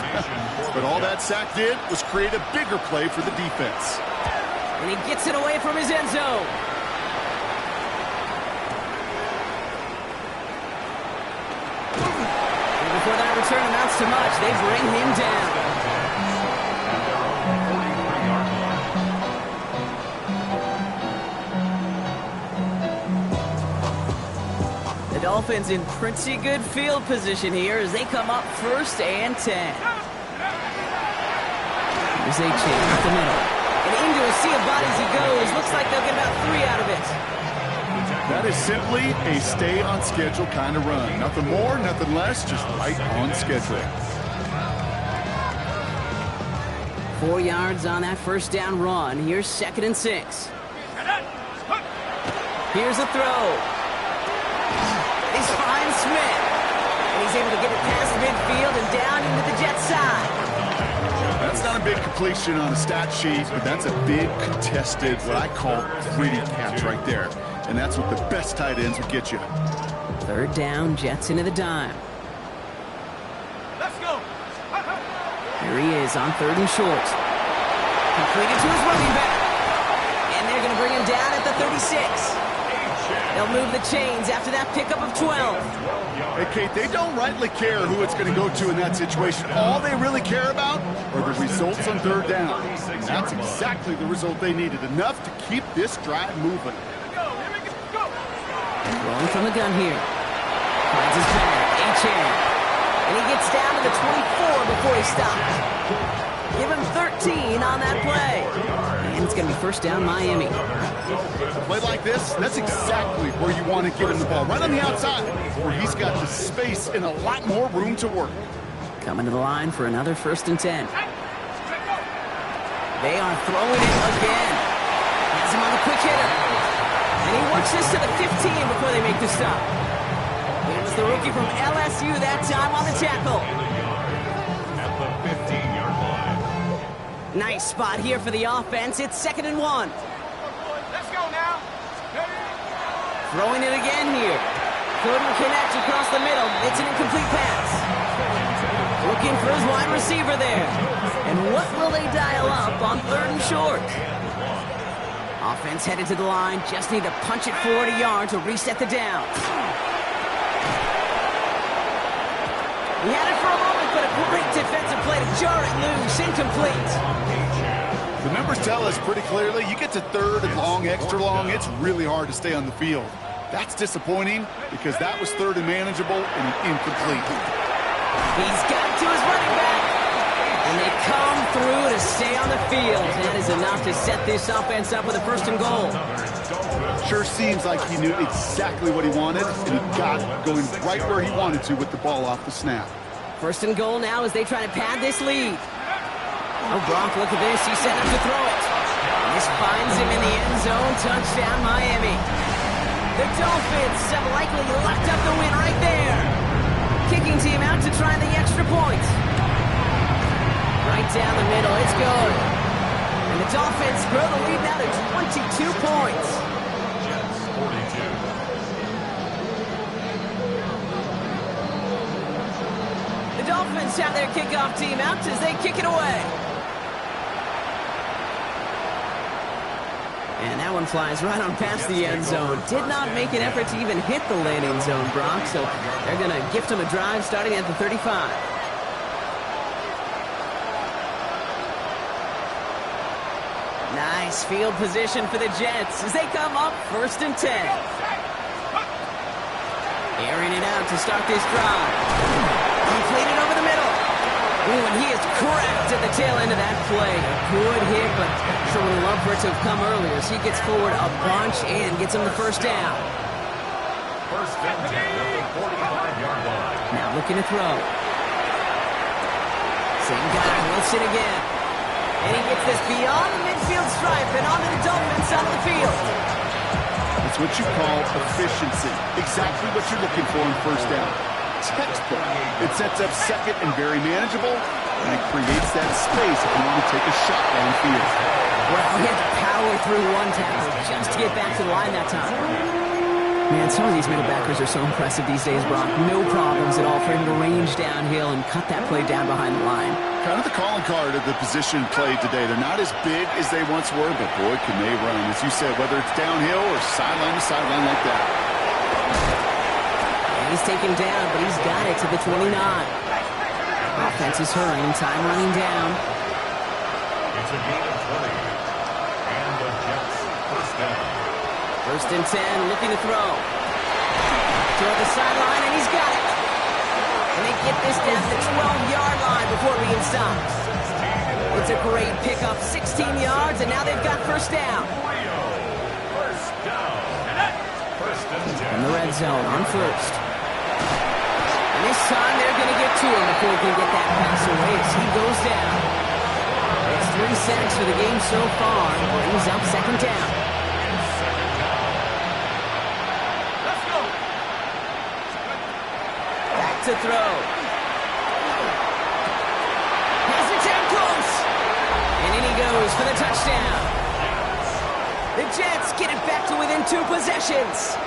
But all that sack did was create a bigger play for the defense. And he gets it away from his end zone. And before that return amounts to much, they bring him down. The Dolphins in pretty good field position here as they come up 1st and 10. Here's Achane up the middle. And into a sea of bodies he goes. Looks like they'll get about 3 out of it. That is simply a stay-on-schedule kind of run. Nothing more, nothing less, just right on schedule. 4 yards on that 1st down run. Here's 2nd and 6. Here's a throw. He's fine Smith. And he's able to get it past midfield and down into the Jets side. That's not a big completion on a stat sheet, but that's a big contested, what I call gritty catch right there. And that's what the best tight ends would get you. 3rd down, Jets into the dime. Let's go. Here he is on 3rd and short. Completed to his running back. And they're going to bring him down at the 36. They'll move the chains after that pickup of 12. Hey, Kate, they don't rightly care who it's going to go to in that situation. All they really care about are the results on 3rd down. And that's exactly the result they needed. Enough to keep this drive moving. Rolling from the gun here. Finds his back, Achane. And he gets down to the 24 before he stops. Give him 13 on that play. And it's going to be 1st down, Miami. A play like this, that's exactly where you want to give him the ball. Right on the outside, where he's got the space and a lot more room to work. Coming to the line for another 1st and 10. They are throwing it again. Has him on the quick hitter. And he works this to the 15 before they make the stop. It was the rookie from LSU that time on the tackle. At the 15-yard line. Nice spot here for the offense. It's 2nd and 1. Let's go now. Throwing it again here. Couldn't connect across the middle. It's an incomplete pass. Looking for his wide receiver there. And what will they dial up on 3rd and short? Offense headed to the line. Just need to punch it 40 yards to reset the downs. He had it for a moment, but a great defensive play to jar it loose. Incomplete. The numbers tell us pretty clearly, you get to third and long, extra long, it's really hard to stay on the field. That's disappointing because that was third and manageable and incomplete. He's got it to his running back. And they come through to stay on the field. That is enough to set this offense up with a first and goal. Sure seems like he knew exactly what he wanted, and he got it going right where he wanted to with the ball off the snap. First and goal now as they try to pad this lead. Oh, Gronk, look at this. He's set up to throw it. This finds him in the end zone. Touchdown, Miami. The Dolphins have likely locked up the win right there. Kicking team out to try the extra point. Right down the middle. It's good. And the Dolphins grow the lead now to 22 points. Jets 42. The Dolphins have their kickoff team out as they kick it away. And that one flies right on past the end zone. Did not make an effort to even hit the landing zone, Brock, so they're going to gift him a drive starting at the 35. Nice field position for the Jets as they come up first and 10. Airing it out to start this drive. Completed over the middle. Ooh, and he is cracked at the tail end of that play. A good hit, but sure would love for it to have come earlier as he gets forward a bunch and gets him the first down. First and 10 at the 45-yard line. Now looking to throw. Same guy, Wilson again. And he gets this beyond the midfield stripe and onto the Dolphins side of the field. That's what you call efficiency. Exactly what you're looking for in first down. Textbook. It sets up second and very manageable, and it creates that space if you want to take a shot downfield. Well, he had to power through one tackle just to get back to the line that time. Man, some of these middle backers are so impressive these days, Brock. No problems at all for him to range downhill and cut that play down behind the line. Kind of the calling card of the position played today. They're not as big as they once were, but boy, can they run. As you said, whether it's downhill or sideline to sideline like that. He's taken down, but he's got it to the 29. Offense is hurrying, time running down. It's a gain of 20. And the Jets first down. First and 10, looking to throw. Toward the sideline, and he's got it. And they get this down to the 12-yard line before being stopped. It's a great pickup, 16 yards, and now they've got first down. First down. First and 10. In the red zone on first. And this time they're going to get to him before he can get that pass away as he goes down. It's 3 sacks for the game so far. Brings up second down. Let's go. Back to throw. Has it down close. And in he goes for the touchdown. The Jets get it back to within 2 possessions.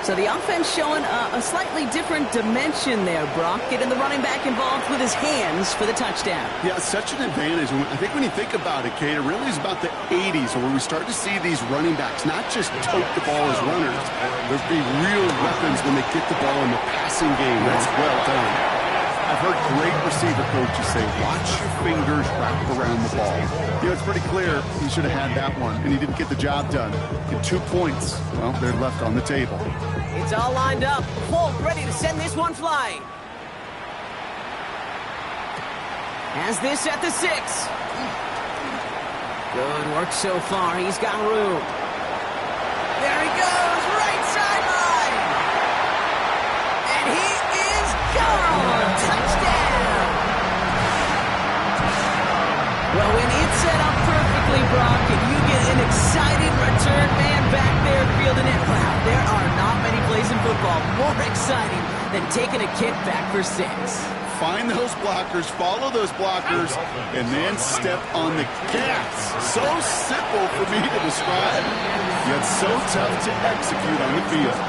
So the offense showing a slightly different dimension there, Brock. Getting the running back involved with his hands for the touchdown. Yeah, such an advantage. I think when you think about it, Kate, it really is about the 80s where we start to see these running backs not just tote the ball as runners. There's be real weapons when they get the ball in the passing game. That's well done. I've heard great receiver coaches say, watch your fingers wrap around the ball. You know, it's pretty clear he should have had that one, and he didn't get the job done. And 2 points, well, they're left on the table. It's all lined up. Polk ready to send this one flying. Has this at the 6. Good work so far. He's got room. There he goes. Right sideline. And he is gone. Touchdown. Well, when it's set up perfectly, Brock, and you get an exciting return man back there fielding it, wow, there are not many plays in football more exciting than taking a kick back for 6. Find those blockers, follow those blockers, and then step on the gas. So simple for me to describe, yet so tough to execute on the field.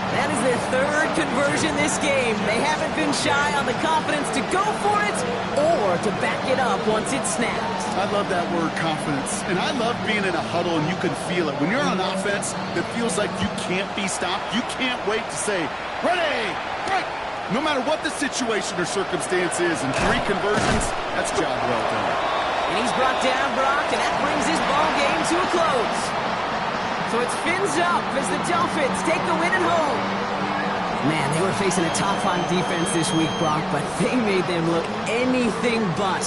That is their 3rd conversion this game. They haven't been shy on the confidence to go for it or more to back it up once it's snapped. I love that word, confidence. And I love being in a huddle and you can feel it. When you're on offense, it feels like you can't be stopped. You can't wait to say, ready, break. No matter what the situation or circumstance is, and 3 conversions, that's job well done. And he's brought down, Brock, and that brings his ball game to a close. So it's fins up as the Dolphins take the win at home. Man, they were facing a top 5 defense this week, Brock, but they made them look anything but.